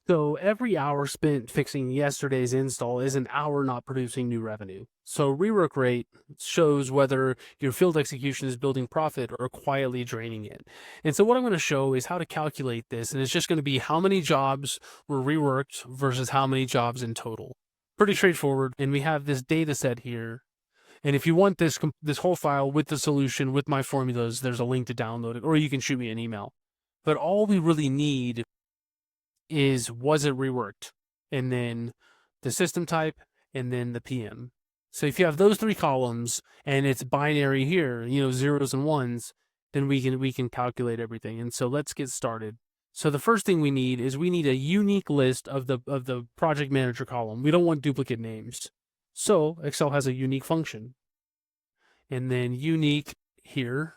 So every hour spent fixing yesterday's install is an hour not producing new revenue. So rework rate shows whether your field execution is building profit or quietly draining it. And so what I'm going to show is how to calculate this. And it's just going to be how many jobs were reworked versus how many jobs in total. Pretty straightforward. And we have this data set here. And if you want this whole file with the solution, with my formulas, there's a link to download it, or you can shoot me an email. But all we really need is, was it reworked? And then the system type, and then the PM. So if you have those three columns and it's binary here, zeros and ones, then we can calculate everything. And so let's get started. So the first thing we need is we need a unique list of the project manager column. We don't want duplicate names. So Excel has a unique function. And then unique here.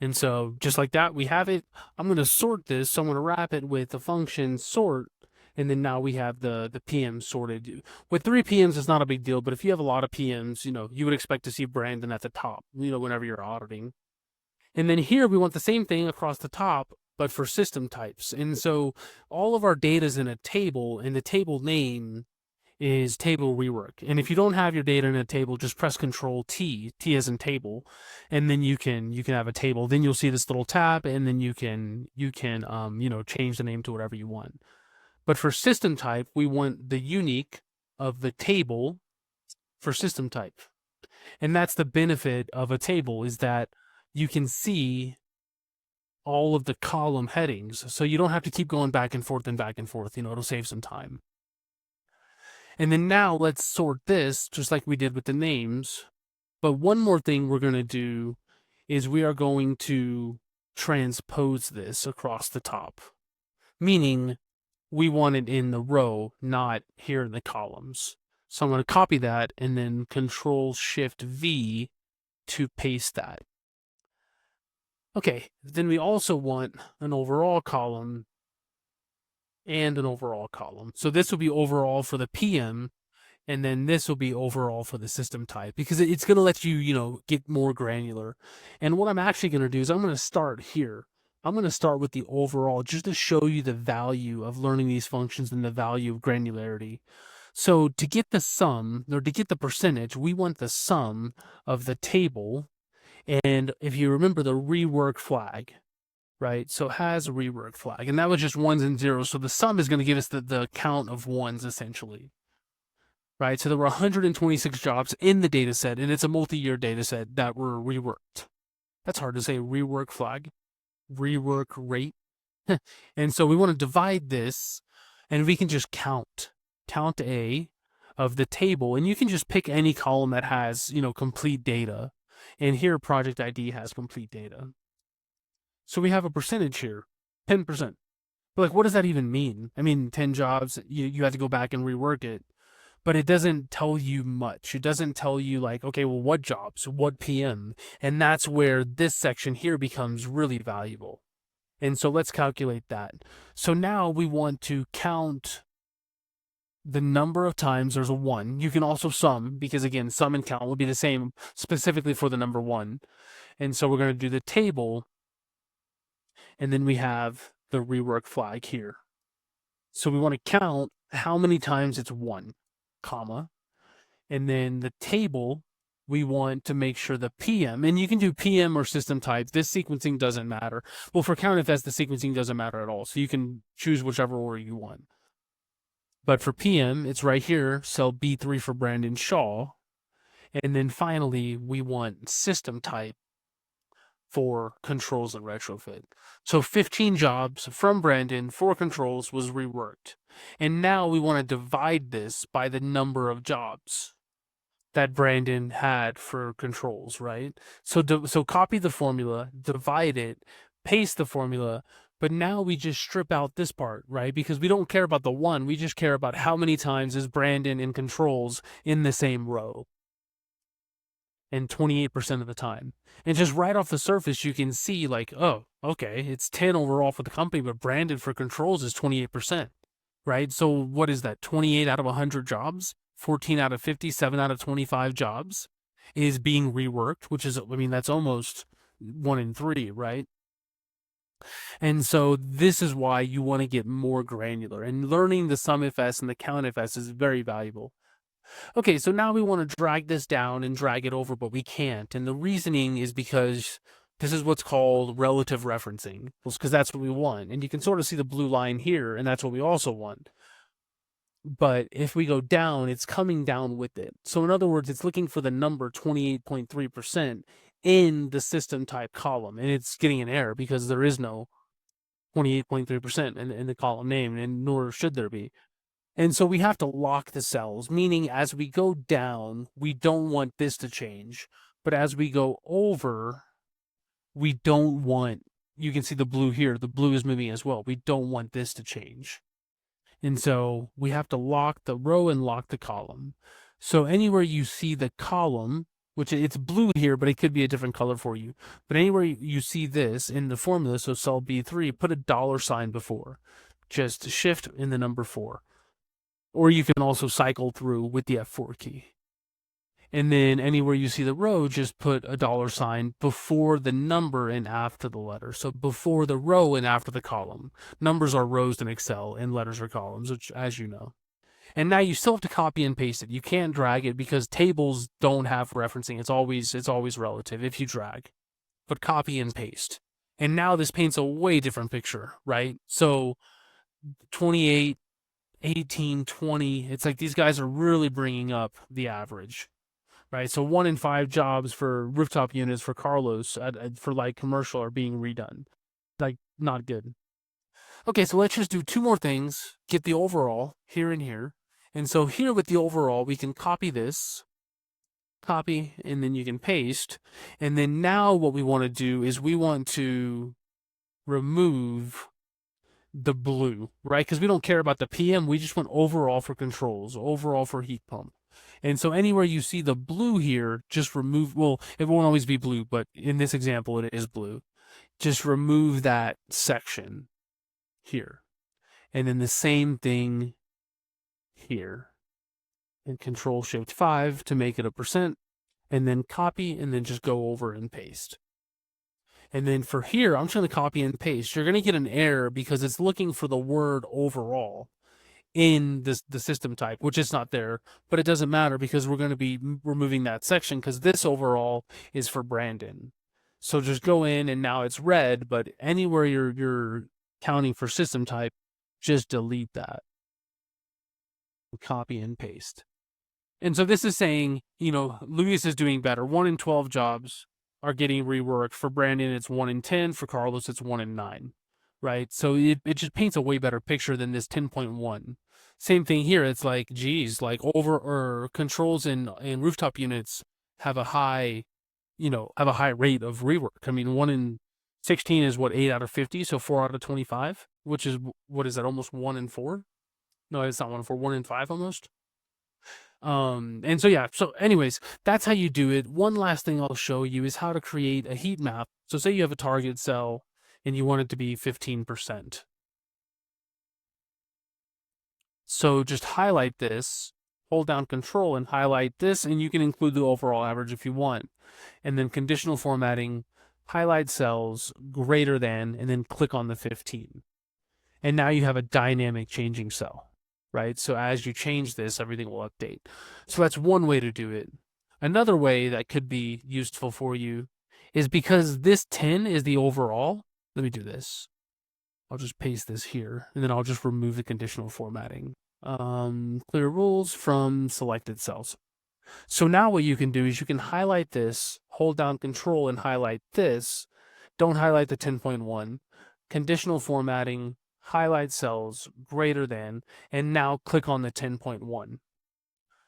And so just like that, we have it. I'm going to sort this. So I'm going to wrap it with the function sort. And then now we have the PM sorted. With 3 PMs, it's not a big deal. But if you have a lot of PMs, you would expect to see Brandon at the top, whenever you're auditing. And then here we want the same thing across the top, but for system types. And so all of our data is in a table, and the table name is table rework. And if you don't have your data in a table, just press Control T, T as in table, and then you can have a table. Then you'll see this little tab, and then you can change the name to whatever you want. But for system type, we want the unique of the table for system type. And that's the benefit of a table, is that you can see all of the column headings. So you don't have to keep going back and forth. It'll save some time. And then now let's sort this just like we did with the names. But one more thing we're going to do is we are going to transpose this across the top, meaning we want it in the row, not here in the columns. So I'm going to copy that and then Control-Shift-V to paste that. Okay, then we also want an overall column and an overall column. So this will be overall for the PM, and then this will be overall for the system type, because it's going to let you, get more granular. And what I'm actually going to do is I'm going to start here. I'm going to start with the overall just to show you the value of learning these functions and the value of granularity. So to get the sum, or to get the percentage, we want the sum of the table. And if you remember the rework flag, right? So it has a rework flag, and that was just ones and zeros. So the sum is going to give us the count of ones, essentially, right? So there were 126 jobs in the data set, and it's a multi-year data set that were reworked. That's hard to say. Rework flag, rework rate. And so we want to divide this, and we can just count A of the table, and you can just pick any column that has, complete data. And here project ID has complete data. So we have a percentage here, 10%. But like, what does that even mean? I mean, 10 jobs, you have to go back and rework it. But it doesn't tell you much. It doesn't tell you like, okay, well, what jobs, what PM? And that's where this section here becomes really valuable. And so let's calculate that. So now we want to count the number of times there's a 1. You can also sum, because again, sum and count will be the same specifically for the number 1. And so we're going to do the table, and then we have the rework flag here. So we want to count how many times it's 1, comma, and then the table, we want to make sure the PM, and you can do PM or system type. This sequencing doesn't matter. Well, for CountIFS, the sequencing doesn't matter at all. So you can choose whichever order you want. But for PM, it's right here, cell B3 for Brandon Shaw. And then finally, we want system type for controls and retrofit. So 15 jobs from Brandon for controls was reworked. And now we want to divide this by the number of jobs that Brandon had for controls, right? So copy the formula, divide it, paste the formula, but now we just strip out this part, right? Because we don't care about the 1, we just care about how many times is Brandon in controls in the same row. And 28% of the time. And just right off the surface, you can see like, oh, okay, it's 10 overall for the company, but Brandon for controls is 28%, right? So what is that? 28 out of 100 jobs, 14 out of 50, 7 out of 25 jobs is being reworked, which is, I mean, that's almost 1 in 3, right? And so this is why you want to get more granular, and learning the SUMIFS and the COUNTIFS is very valuable. Okay, so now we want to drag this down and drag it over, but we can't. And the reasoning is because this is what's called relative referencing, because that's what we want. And you can sort of see the blue line here, and that's what we also want. But if we go down, it's coming down with it. So in other words, it's looking for the number 28.3% in the system type column, and it's getting an error because there is no 28.3% in the column name, and nor should there be. And so we have to lock the cells, meaning as we go down, we don't want this to change. But as we go over, we don't want, you can see the blue here, the blue is moving as well. We don't want this to change. And so we have to lock the row and lock the column. So anywhere you see the column, which it's blue here, but it could be a different color for you. But anywhere you see this in the formula, so cell B3, put a $sign before. Just shift in the number 4. Or you can also cycle through with the F4 key. And then anywhere you see the row, just put a $sign before the number and after the letter. So before the row and after the column. Numbers are rows in Excel and letters are columns, which, as you know. And now you still have to copy and paste it. You can't drag it because tables don't have referencing. It's always relative if you drag. But copy and paste. And now this paints a way different picture, right? So 28, 18, 20, it's like these guys are really bringing up the average, right? So 1 in 5 jobs for rooftop units for Carlos for like commercial are being redone. Like, not good. Okay, so let's just do 2 more things, get the overall here and here. And so here with the overall, we can copy this, copy, and then you can paste. And then now what we want to do is we want to remove the blue, right? Because we don't care about the PM. We just want overall for controls, overall for heat pump. And so anywhere you see the blue here, just remove, well, it won't always be blue, but in this example, it is blue. Just remove that section here. And then the same thing here. And Control Shift 5 to make it a percent. And then copy, and then just go over and paste. And then for here, I'm trying to copy and paste. You're going to get an error because it's looking for the word overall in the system type, which is not there, but it doesn't matter because we're going to be removing that section because this overall is for Brandon. So just go in and now it's red, but anywhere you're counting for system type, just delete that. Copy and paste. And so this is saying, Luis is doing better. 1 in 12 jobs are getting reworked. For Brandon, it's 1 in 10. For Carlos, it's 1 in 9. Right? So it just paints a way better picture than this 10.1. Same thing here. It's like, geez, like controls in rooftop units have a high rate of rework. I mean, 1 in 16 is 8 out of 50, so 4 out of 25, which is, what is that, almost 1 in 4? No, it's not 1 in 4, 1 in 5 almost. And so anyways, that's how you do it. One last thing I'll show you is how to create a heat map. So say you have a target cell and you want it to be 15%. So just highlight this, hold down Control and highlight this, and you can include the overall average if you want. And then conditional formatting, highlight cells greater than, and then click on the 15. And now you have a dynamic changing cell. Right? So as you change this, everything will update. So that's one way to do it. Another way that could be useful for you is because this 10 is the overall. Let me do this. I'll just paste this here, and then I'll just remove the conditional formatting. Clear rules from selected cells. So now what you can do is you can highlight this, hold down Control and highlight this. Don't highlight the 10.1. Conditional formatting, highlight cells greater than, and now click on the 10.1.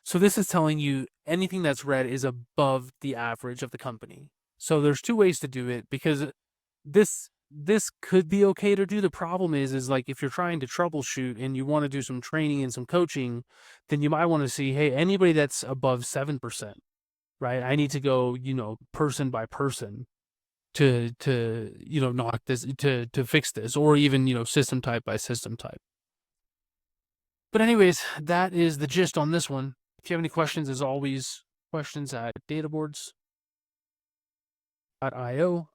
So this is telling you anything that's red is above the average of the company. So there's 2 ways to do it because this could be okay to do. The problem is like if you're trying to troubleshoot and you want to do some training and some coaching, then you might want to see, hey, anybody that's above 7%, right? I need to go, person by person to knock this, to fix this, or even system type by system type. But anyways, that is the gist on this one. If you have any questions, as always, questions at Databoards. .io.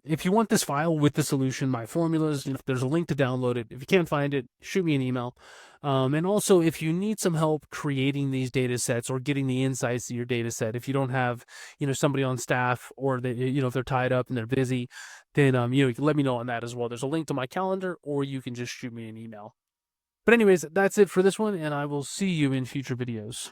If you want this file with the solution, my formulas, there's a link to download it. If you can't find it, shoot me an email. And also, if you need some help creating these data sets or getting the insights to your data set, if you don't have, somebody on staff, or they, if they're tied up and they're busy, then you can let me know on that as well. There's a link to my calendar, or you can just shoot me an email. But anyways, that's it for this one, and I will see you in future videos.